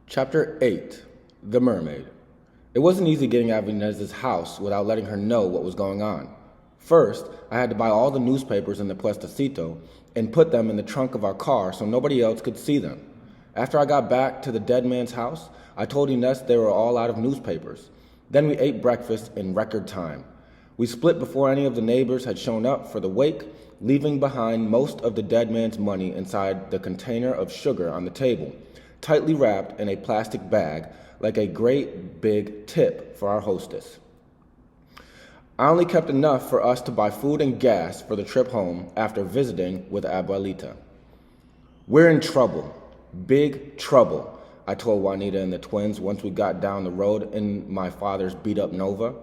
Chapter 8 The Mermaid. It wasn't easy getting out of Inez's house without letting her know what was going on. First, I had to buy all the newspapers in the Puestecito and put them in the trunk of our car so nobody else could see them. After I got back to the dead man's house, I told Inez they were all out of newspapers. Then we ate breakfast in record time. We split before any of the neighbors had shown up for the wake, leaving behind most of the dead man's money inside the container of sugar on the table, tightly wrapped in a plastic bag, like a great big tip for our hostess. I only kept enough for us to buy food and gas for the trip home after visiting with Abuelita. We're in trouble, big trouble, I told Juanita and the twins once we got down the road in my father's beat-up Nova.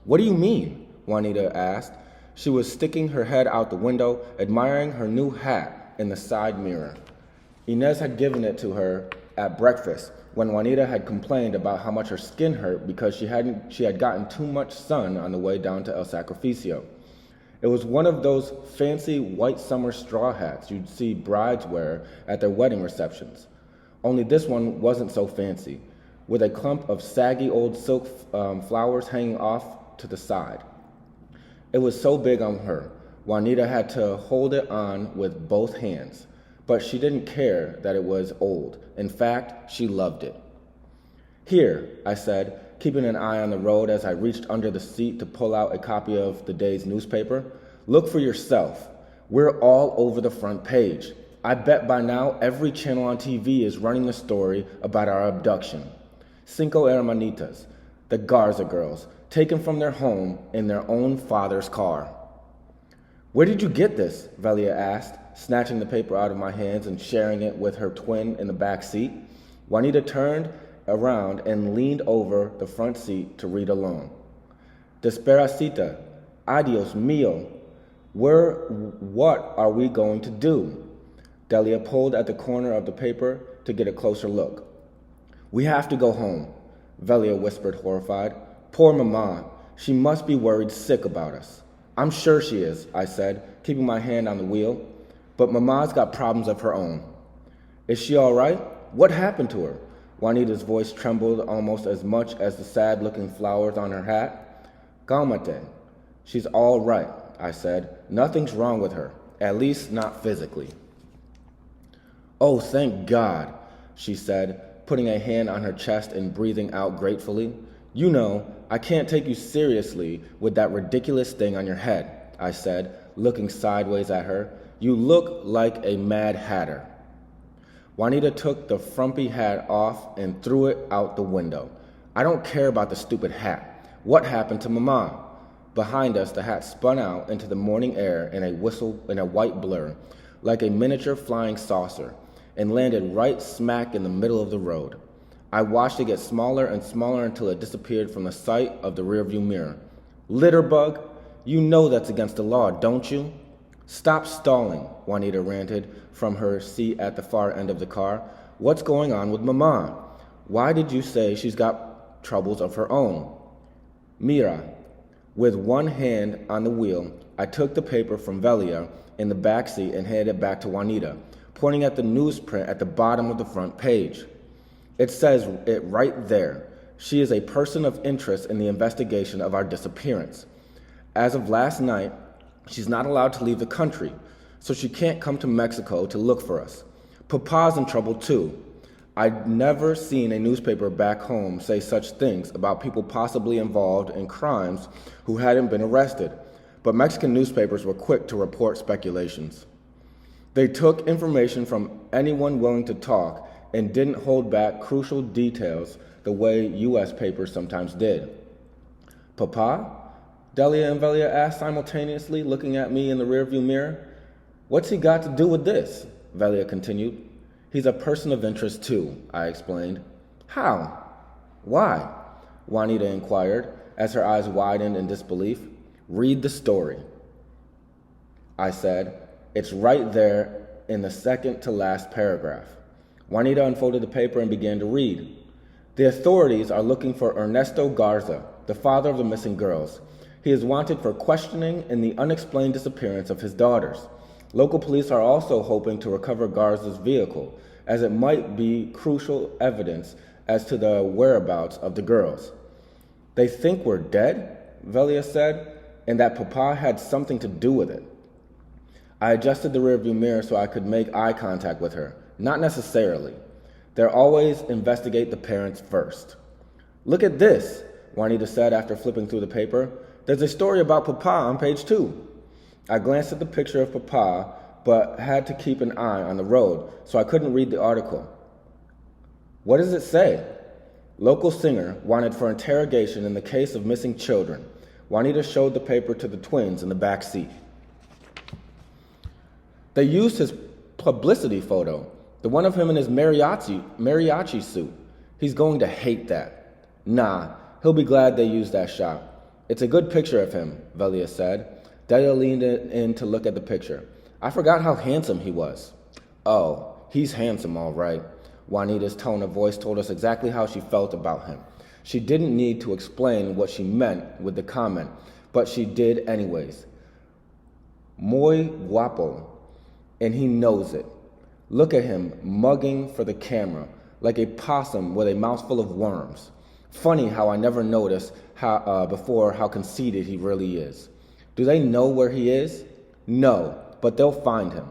What do you mean? Juanita asked. She was sticking her head out the window, admiring her new hat in the side mirror. Inez had given it to her at breakfast when Juanita had complained about how much her skin hurt because she had gotten too much sun on the way down to El Sacrificio. It was one of those fancy white summer straw hats you'd see brides wear at their wedding receptions. Only this one wasn't so fancy, with a clump of saggy old silk flowers hanging off to the side. It was so big on her, Juanita had to hold it on with both hands. But she didn't care that it was old. In fact, she loved it. Here, I said, keeping an eye on the road as I reached under the seat to pull out a copy of the day's newspaper. Look for yourself. We're all over the front page. I bet by now every channel on TV is running the story about our abduction. Cinco Hermanitas, the Garza girls, taken from their home in their own father's car. Where did you get this? Velia asked, snatching the paper out of my hands and sharing it with her twin in the back seat. Juanita turned around and leaned over the front seat to read along. Desperacita, adios mío, what are we going to do? Delia pulled at the corner of the paper to get a closer look. We have to go home, Velia whispered, horrified. Poor Mama, she must be worried sick about us. I'm sure she is, I said, keeping my hand on the wheel. But Mama's got problems of her own. Is she all right? What happened to her? Juanita's voice trembled almost as much as the sad-looking flowers on her hat. Calmate. She's all right, I said. Nothing's wrong with her, at least not physically. Oh, thank God, she said, putting a hand on her chest and breathing out gratefully. You know, I can't take you seriously with that ridiculous thing on your head, I said, looking sideways at her. You look like a Mad Hatter. Juanita took the frumpy hat off and threw it out the window. I don't care about the stupid hat. What happened to Mama? Behind us, the hat spun out into the morning air in a white blur, like a miniature flying saucer, and landed right smack in the middle of the road. I watched it get smaller and smaller until it disappeared from the sight of the rearview mirror. Litterbug, you know that's against the law, don't you? Stop stalling, Juanita ranted from her seat at the far end of the car. What's going on with Mama? Why did you say she's got troubles of her own? Mira. With one hand on the wheel, I took the paper from Velia in the back seat and handed it back to Juanita, pointing at the newsprint at the bottom of the front page. It says it right there. She is a person of interest in the investigation of our disappearance. As of last night, she's not allowed to leave the country, so she can't come to Mexico to look for us. Papa's in trouble too. I'd never seen a newspaper back home say such things about people possibly involved in crimes who hadn't been arrested, but Mexican newspapers were quick to report speculations. They took information from anyone willing to talk and didn't hold back crucial details the way U.S. papers sometimes did. Papa? Delia and Velia asked simultaneously, looking at me in the rearview mirror. What's he got to do with this? Velia continued. He's a person of interest too, I explained. How? Why? Juanita inquired, as her eyes widened in disbelief. Read the story, I said. It's right there in the second to last paragraph. Juanita unfolded the paper and began to read. The authorities are looking for Ernesto Garza, the father of the missing girls. He is wanted for questioning in the unexplained disappearance of his daughters. Local police are also hoping to recover Garza's vehicle, as it might be crucial evidence as to the whereabouts of the girls. They think we're dead, Velia said, and that Papa had something to do with it. I adjusted the rearview mirror so I could make eye contact with her. Not necessarily. They'll always investigate the parents first. Look at this, Juanita said after flipping through the paper. There's a story about Papa on page 2. I glanced at the picture of Papa, but had to keep an eye on the road, so I couldn't read the article. What does it say? Local singer wanted for interrogation in the case of missing children. Juanita showed the paper to the twins in the back seat. They used his publicity photo, the one of him in his mariachi suit. He's going to hate that. Nah, he'll be glad they used that shot. It's a good picture of him, Velia said. Delia leaned in to look at the picture. I forgot how handsome he was. Oh, he's handsome, all right. Juanita's tone of voice told us exactly how she felt about him. She didn't need to explain what she meant with the comment, but she did anyways. Muy guapo, and he knows it. Look at him mugging for the camera, like a possum with a mouthful of worms. Funny how I never noticed before how conceited he really is. Do they know where he is? No, but they'll find him,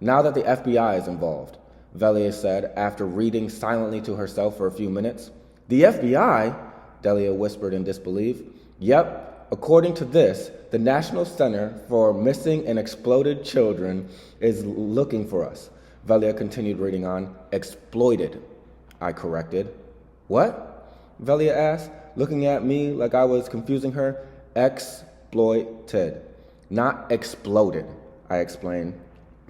now that the FBI is involved, Velia said after reading silently to herself for a few minutes. The FBI? Delia whispered in disbelief. Yep, according to this, the National Center for Missing and Exploded Children is looking for us. Velia continued reading on. Exploited, I corrected. What? Velia asked, looking at me like I was confusing her. Exploited, not exploded, I explained.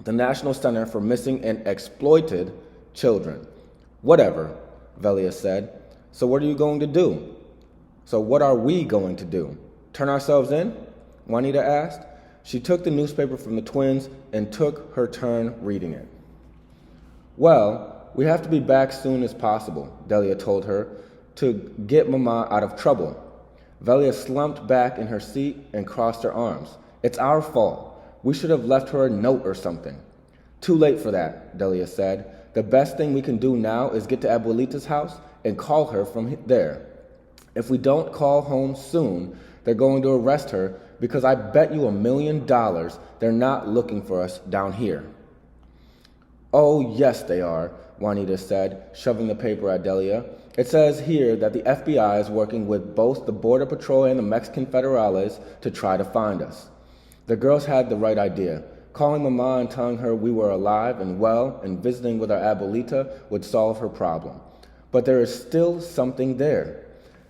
The National Center for Missing and Exploited Children. Whatever, Velia said. So what are you going to do? So what are we going to do? Turn ourselves in? Juanita asked. She took the newspaper from the twins and took her turn reading it. Well, we have to be back soon as possible, Delia told her, to get Mama out of trouble. Velia slumped back in her seat and crossed her arms. It's our fault. We should have left her a note or something. Too late for that, Delia said. The best thing we can do now is get to Abuelita's house and call her from there. If we don't call home soon, they're going to arrest her because I bet you $1 million they're not looking for us down here. Oh, yes, they are, Juanita said, shoving the paper at Delia. It says here that the FBI is working with both the Border Patrol and the Mexican Federales to try to find us. The girls had the right idea. Calling Mama and telling her we were alive and well and visiting with our Abuelita would solve her problem. But there is still something there.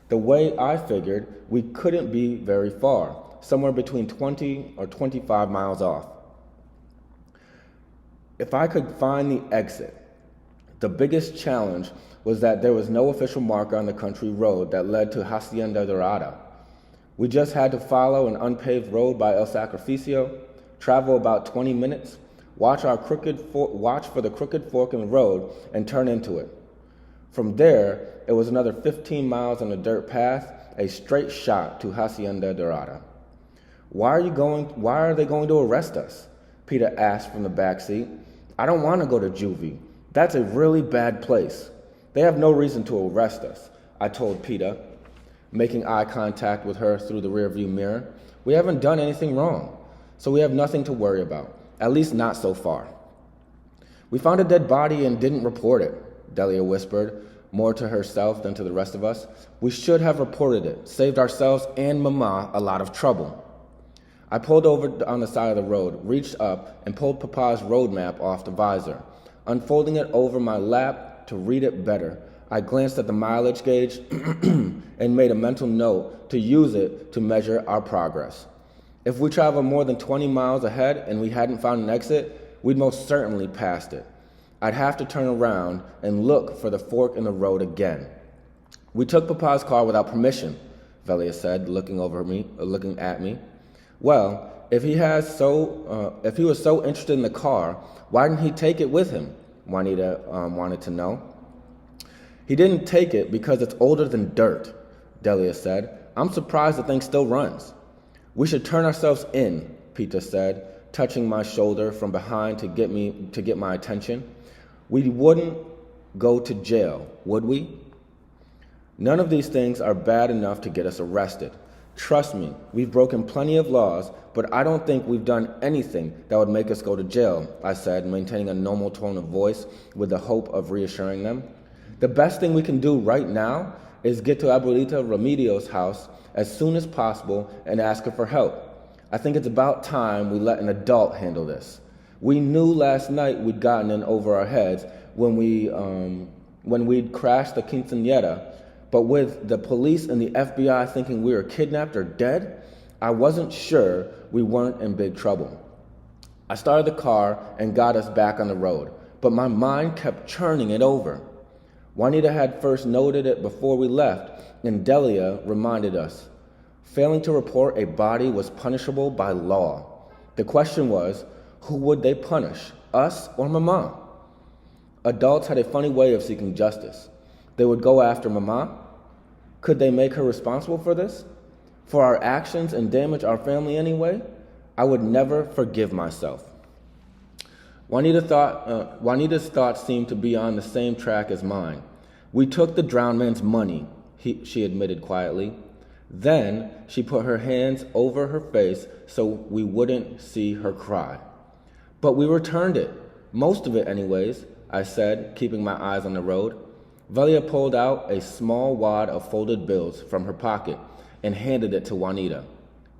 The way I figured, we couldn't be very far, somewhere between 20 or 25 miles off. If I could find the exit. The biggest challenge was that there was no official marker on the country road that led to Hacienda Dorada. We just had to follow an unpaved road by El Sacrificio, travel about 20 minutes, watch for the crooked fork in the road, and turn into it. From there, it was another 15 miles on a dirt path, a straight shot to Hacienda Dorada. Why are they going to arrest us? Peter asked from the back seat. I don't want to go to juvie. That's a really bad place. They have no reason to arrest us, I told Peter, making eye contact with her through the rearview mirror. We haven't done anything wrong, so we have nothing to worry about, at least not so far. We found a dead body and didn't report it, Delia whispered, more to herself than to the rest of us. We should have reported it, saved ourselves and Mama a lot of trouble. I pulled over on the side of the road, reached up, and pulled Papa's road map off the visor. Unfolding it over my lap to read it better, I glanced at the mileage gauge and made a mental note to use it to measure our progress. If we traveled more than 20 miles ahead and we hadn't found an exit, we'd most certainly passed it. I'd have to turn around and look for the fork in the road again. We took Papa's car without permission, Velia said, looking at me. Well, if he was so interested in the car, why didn't he take it with him? Juanita wanted to know. He didn't take it because it's older than dirt, Delia said. I'm surprised the thing still runs. We should turn ourselves in, Peter said, touching my shoulder from behind to get my attention. We wouldn't go to jail, would we? None of these things are bad enough to get us arrested. Trust me, we've broken plenty of laws, but I don't think we've done anything that would make us go to jail, I said, maintaining a normal tone of voice with the hope of reassuring them. The best thing we can do right now is get to Abuelita Remedio's house as soon as possible and ask her for help. I think it's about time we let an adult handle this. We knew last night we'd gotten in over our heads when we'd crashed the quinceañera, but with the police and the FBI thinking we were kidnapped or dead, I wasn't sure we weren't in big trouble. I started the car and got us back on the road, but my mind kept churning it over. Juanita had first noted it before we left, and Delia reminded us. Failing to report a body was punishable by law. The question was, who would they punish, us or Mama? Adults had a funny way of seeking justice. They would go after Mama. Could they make her responsible for this? For our actions and damage our family anyway? I would never forgive myself. Juanita's thoughts seemed to be on the same track as mine. We took the drowned man's money, she admitted quietly. Then she put her hands over her face so we wouldn't see her cry. But we returned it, most of it anyways, I said, keeping my eyes on the road. Velia pulled out a small wad of folded bills from her pocket and handed it to Juanita.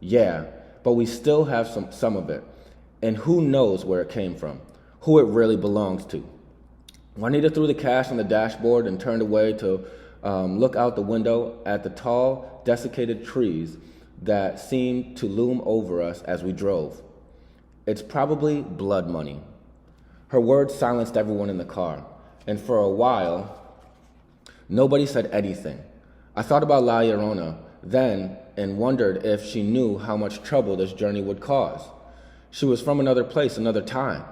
Yeah, but we still have some of it, and who knows where it came from, who it really belongs to. Juanita threw the cash on the dashboard and turned away to look out the window at the tall, desiccated trees that seemed to loom over us as we drove. It's probably blood money. Her words silenced everyone in the car, and for a while, nobody said anything. I thought about La Llorona then and wondered if she knew how much trouble this journey would cause. She was from another place, another time.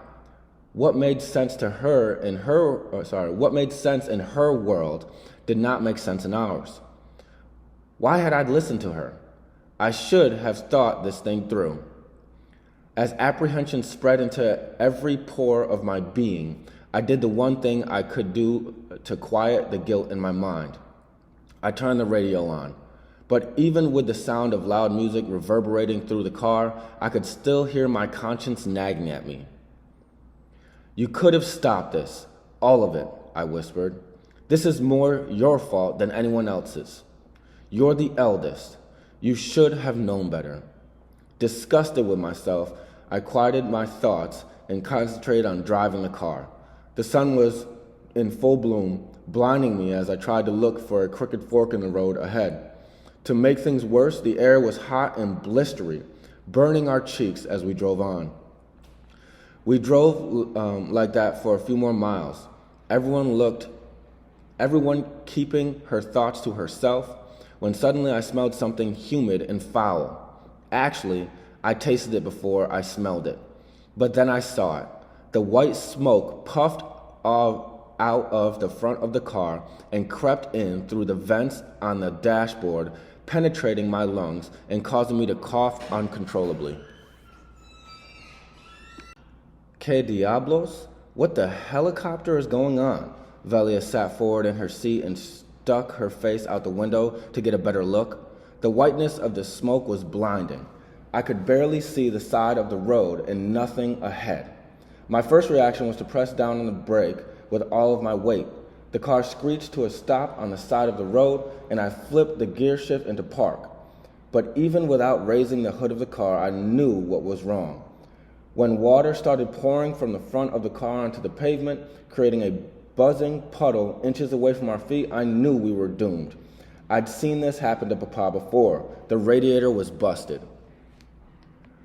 What made sense in her world did not make sense in ours. Why had I listened to her? I should have thought this thing through. As apprehension spread into every pore of my being, I did the one thing I could do to quiet the guilt in my mind. I turned the radio on, but even with the sound of loud music reverberating through the car, I could still hear my conscience nagging at me. You could have stopped this, all of it, I whispered. This is more your fault than anyone else's. You're the eldest. You should have known better. Disgusted with myself, I quieted my thoughts and concentrated on driving the car. The sun was in full bloom, blinding me as I tried to look for a crooked fork in the road ahead. To make things worse, the air was hot and blistery, burning our cheeks as we drove on. We drove like that for a few more miles. Everyone keeping her thoughts to herself, when suddenly I smelled something humid and foul. Actually, I tasted it before I smelled it. But then I saw it. The white smoke puffed out of the front of the car and crept in through the vents on the dashboard, penetrating my lungs and causing me to cough uncontrollably. Que diablos? What the helicopter is going on? Velia sat forward in her seat and stuck her face out the window to get a better look. The whiteness of the smoke was blinding. I could barely see the side of the road and nothing ahead. My first reaction was to press down on the brake with all of my weight. The car screeched to a stop on the side of the road, and I flipped the gear shift into park. But even without raising the hood of the car, I knew what was wrong. When water started pouring from the front of the car onto the pavement, creating a buzzing puddle inches away from our feet, I knew we were doomed. I'd seen this happen to Papa before. The radiator was busted.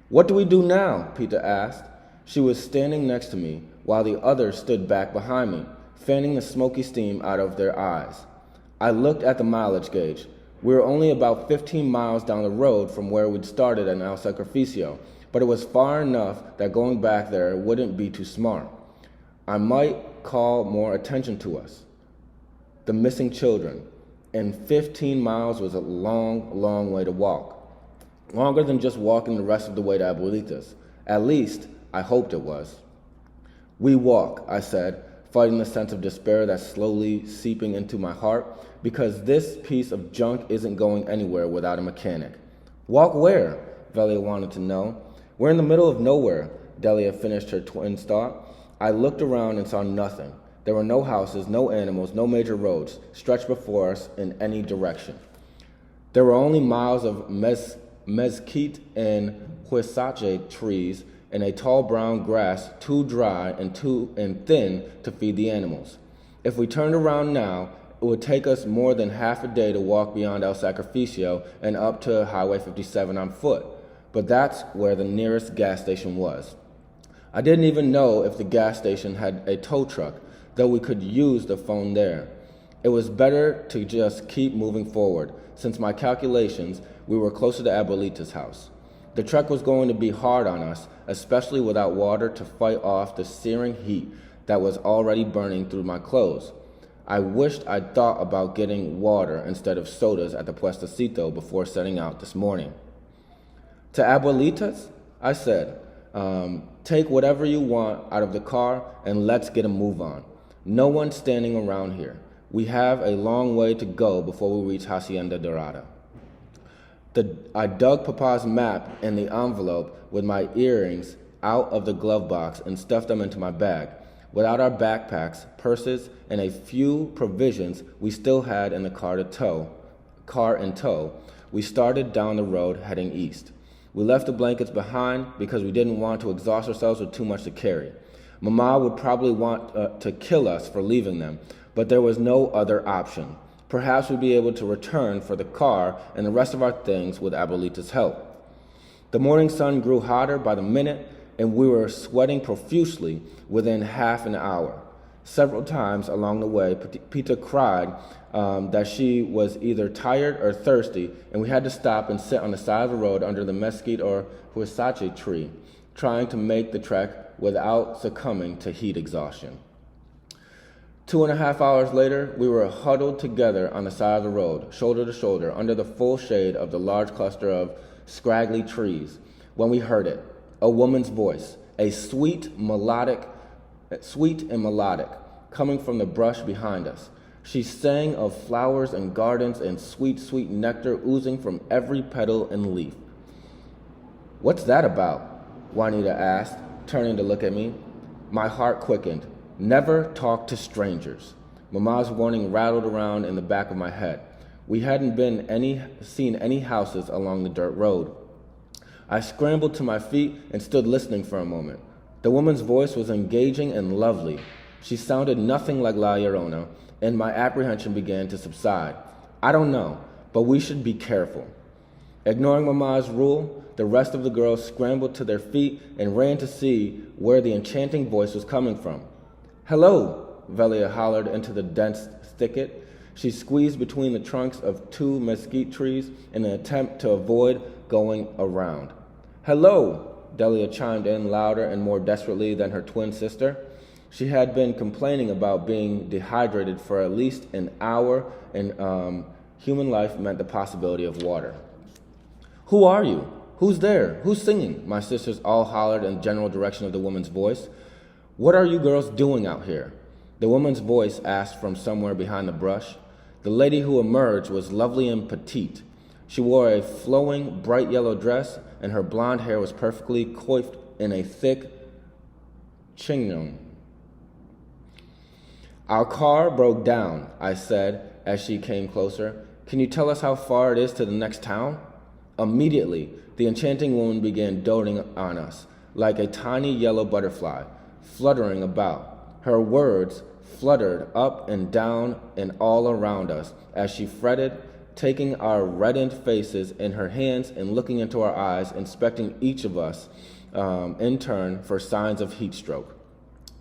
What do we do now? Pita asked. She was standing next to me, while the others stood back behind me, fanning the smoky steam out of their eyes. I looked at the mileage gauge. We were only about 15 miles down the road from where we'd started in El Sacrificio, but it was far enough that going back there wouldn't be too smart. I might call more attention to us, the missing children, and 15 miles was a long, long way to walk. Longer than just walking the rest of the way to Abuelita's. At least, I hoped it was. We walk, I said, fighting the sense of despair that's slowly seeping into my heart, because this piece of junk isn't going anywhere without a mechanic. Walk where? Velia wanted to know. We're in the middle of nowhere, Delia finished her twin's thought. I looked around and saw nothing. There were no houses, no animals, no major roads stretched before us in any direction. There were only miles of mesquite and huisache trees and a tall brown grass too dry and thin to feed the animals. If we turned around now, it would take us more than half a day to walk beyond El Sacrificio and up to Highway 57 on foot, but that's where the nearest gas station was. I didn't even know if the gas station had a tow truck, though we could use the phone there. It was better to just keep moving forward. Since my calculations, we were closer to Abuelita's house. The trek was going to be hard on us, especially without water to fight off the searing heat that was already burning through my clothes. I wished I'd thought about getting water instead of sodas at the Puestecito before setting out this morning. To Abuelita's? I said, take whatever you want out of the car and let's get a move on. No one's standing around here. We have a long way to go before we reach Hacienda Dorada. I dug Papa's map in the envelope with my earrings out of the glove box and stuffed them into my bag. Without our backpacks, purses, and a few provisions we still had in the car in tow, we started down the road heading east. We left the blankets behind because we didn't want to exhaust ourselves with too much to carry. Mama would probably want to kill us for leaving them, but there was no other option. Perhaps we'd be able to return for the car and the rest of our things with Abuelita's help. The morning sun grew hotter by the minute, and we were sweating profusely within half an hour. Several times along the way, Pita cried that she was either tired or thirsty, and we had to stop and sit on the side of the road under the mesquite or huisache tree, trying to make the trek without succumbing to heat exhaustion. 2.5 hours later, we were huddled together on the side of the road, shoulder to shoulder, under the full shade of the large cluster of scraggly trees, when we heard it, a woman's voice, sweet and melodic, coming from the brush behind us. She sang of flowers and gardens and sweet, sweet nectar oozing from every petal and leaf. What's that about? Juanita asked, turning to look at me. My heart quickened. Never talk to strangers. Mama's warning rattled around in the back of my head. We hadn't seen any houses along the dirt road. I scrambled to my feet and stood listening for a moment. The woman's voice was engaging and lovely. She sounded nothing like La Llorona, and my apprehension began to subside. I don't know, but we should be careful. Ignoring Mama's rule, the rest of the girls scrambled to their feet and ran to see where the enchanting voice was coming from. Hello, Velia hollered into the dense thicket. She squeezed between the trunks of 2 mesquite trees in an attempt to avoid going around. Hello, Delia chimed in louder and more desperately than her twin sister. She had been complaining about being dehydrated for at least an hour, and human life meant the possibility of water. Who are you? Who's there? Who's singing? My sisters all hollered in the general direction of the woman's voice. What are you girls doing out here? The woman's voice asked from somewhere behind the brush. The lady who emerged was lovely and petite. She wore a flowing, bright yellow dress, and her blonde hair was perfectly coiffed in a thick chignon. Our car broke down, I said as she came closer. Can you tell us how far it is to the next town? Immediately, the enchanting woman began doting on us, like a tiny yellow butterfly, fluttering about. Her words fluttered up and down and all around us as she fretted, taking our reddened faces in her hands and looking into our eyes, inspecting each of us in turn for signs of heat stroke.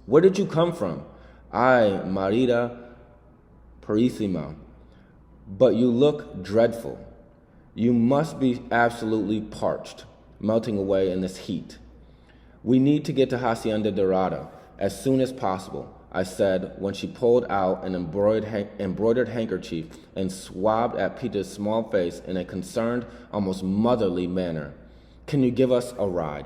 Where did you come from? Ay, Marita Purísima, but you look dreadful. You must be absolutely parched, melting away in this heat. We need to get to Hacienda Dorada as soon as possible, I said when she pulled out an embroidered handkerchief and swabbed at Peter's small face in a concerned, almost motherly manner. Can you give us a ride?